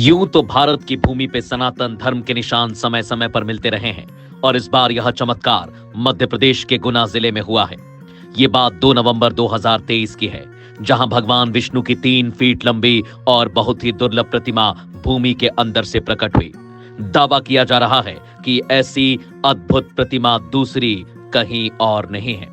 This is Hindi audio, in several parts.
यूं तो भारत की भूमि पे सनातन धर्म के निशान समय समय पर मिलते रहे हैं और इस बार यह चमत्कार मध्य प्रदेश के गुना जिले में हुआ है। ये बात 2 नवंबर 2023 की है, जहां भगवान विष्णु की 3 फीट लंबी और बहुत ही दुर्लभ प्रतिमा भूमि के अंदर से प्रकट हुई। दावा किया जा रहा है कि ऐसी अद्भुत प्रतिमा दूसरी कहीं और नहीं है।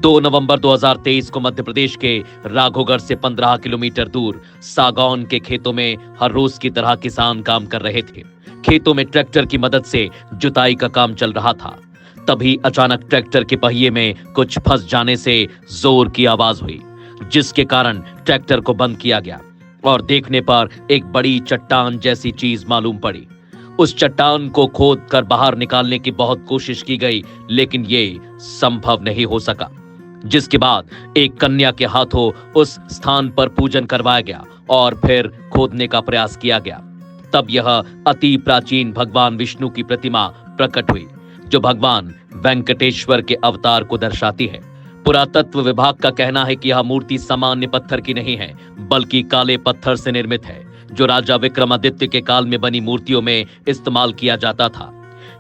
2 नवंबर 2023 को मध्य प्रदेश के राघोगढ़ से 15 किलोमीटर दूर सागौन के खेतों में हर रोज की तरह किसान काम कर रहे थे। खेतों में ट्रैक्टर की मदद से जुताई का काम चल रहा था। तभी अचानक ट्रैक्टर के पहिए में कुछ फंस जाने से जोर की आवाज हुई, जिसके कारण ट्रैक्टर को बंद किया गया और देखने पर एक बड़ी चट्टान जैसी चीज मालूम पड़ी। उस चट्टान को खोद कर बाहर निकालने की बहुत कोशिश की गई, लेकिन ये संभव नहीं हो सका। जिसके बाद एक कन्या के हाथों उस स्थान पर पूजन करवाया गया और फिर खोदने का प्रयास किया गया। तब यह अति प्राचीन भगवान विष्णु की प्रतिमा प्रकट हुई, जो भगवान वेंकटेश्वर के अवतार को दर्शाती है। पुरातत्व विभाग का कहना है कि यह मूर्ति सामान्य पत्थर की नहीं है, बल्कि काले पत्थर से निर्मित है, जो राजा विक्रमादित्य के काल में बनी मूर्तियों में इस्तेमाल किया जाता था।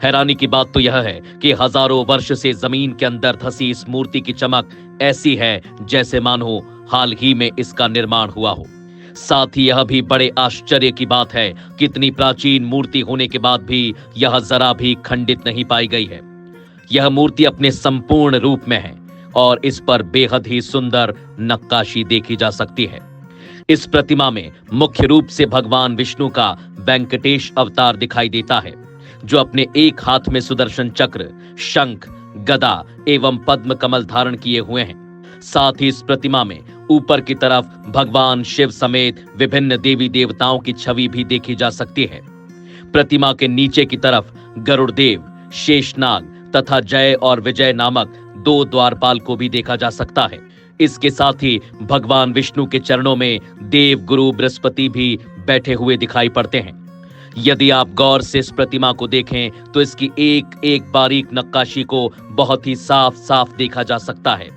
हैरानी की बात तो यह है कि हजारों वर्ष से जमीन के अंदर धसी इस मूर्ति की चमक ऐसी है जैसे मानो हाल ही में इसका निर्माण हुआ हो। साथ ही यह भी बड़े आश्चर्य की बात है कि इतनी प्राचीन मूर्ति होने के बाद भी यह जरा भी खंडित नहीं पाई गई है। यह मूर्ति अपने संपूर्ण रूप में है और इस पर बेहद ही सुंदर नक्काशी देखी जा सकती है। इस प्रतिमा में मुख्य रूप से भगवान विष्णु का वेंकटेश अवतार दिखाई देता है, जो अपने एक हाथ में सुदर्शन चक्र, शंख, गदा एवं पद्म कमल धारण किए हुए हैं। साथ ही इस प्रतिमा में ऊपर की तरफ भगवान शिव समेत विभिन्न देवी देवताओं की छवि भी देखी जा सकती है। प्रतिमा के नीचे की तरफ गरुड़देव, शेषनाग तथा जय और विजय नामक 2 द्वारपाल को भी देखा जा सकता है। इसके साथ ही भगवान विष्णु के चरणों में देव गुरु बृहस्पति भी बैठे हुए दिखाई पड़ते हैं। यदि आप गौर से इस प्रतिमा को देखें तो इसकी एक एक बारीक नक्काशी को बहुत ही साफ साफ देखा जा सकता है,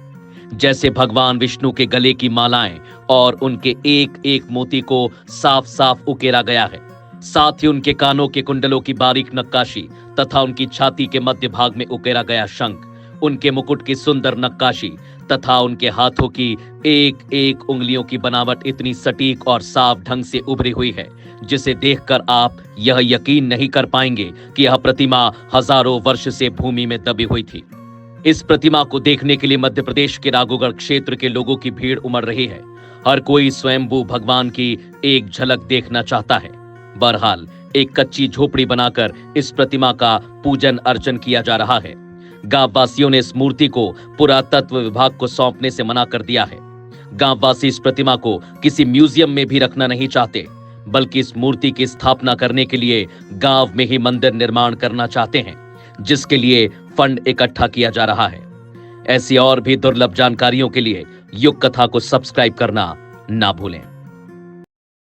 जैसे भगवान विष्णु के गले की मालाएं और उनके एक एक मोती को साफ साफ उकेरा गया है। साथ ही उनके कानों के कुंडलों की बारीक नक्काशी तथा उनकी छाती के मध्य भाग में उकेरा गया शंख, उनके मुकुट की सुंदर नक्काशी तथा उनके हाथों की एक एक उंगलियों की बनावट इतनी सटीक और साफ ढंग से उभरी हुई है, जिसे देखकर आप यह यकीन नहीं कर पाएंगे कि यह प्रतिमा हजारों वर्ष से भूमि में दबी हुई थी। इस प्रतिमा को देखने के लिए मध्य प्रदेश के राघोगढ़ क्षेत्र के लोगों की भीड़ उमड़ रही है। हर कोई स्वयंभू भगवान की एक झलक देखना चाहता है। बहरहाल एक कच्ची झोपड़ी बनाकर इस प्रतिमा का पूजन अर्चन किया जा रहा है। गांव वासियों ने इस मूर्ति को पुरातत्व विभाग को सौंपने से मना कर दिया है। गांव वासी इस प्रतिमा को किसी म्यूजियम में भी रखना नहीं चाहते, बल्कि इस मूर्ति की स्थापना करने के लिए गांव में ही मंदिर निर्माण करना चाहते हैं, जिसके लिए फंड इकट्ठा किया जा रहा है। ऐसी और भी दुर्लभ जानकारियों के लिए युग कथा को सब्सक्राइब करना ना भूलें।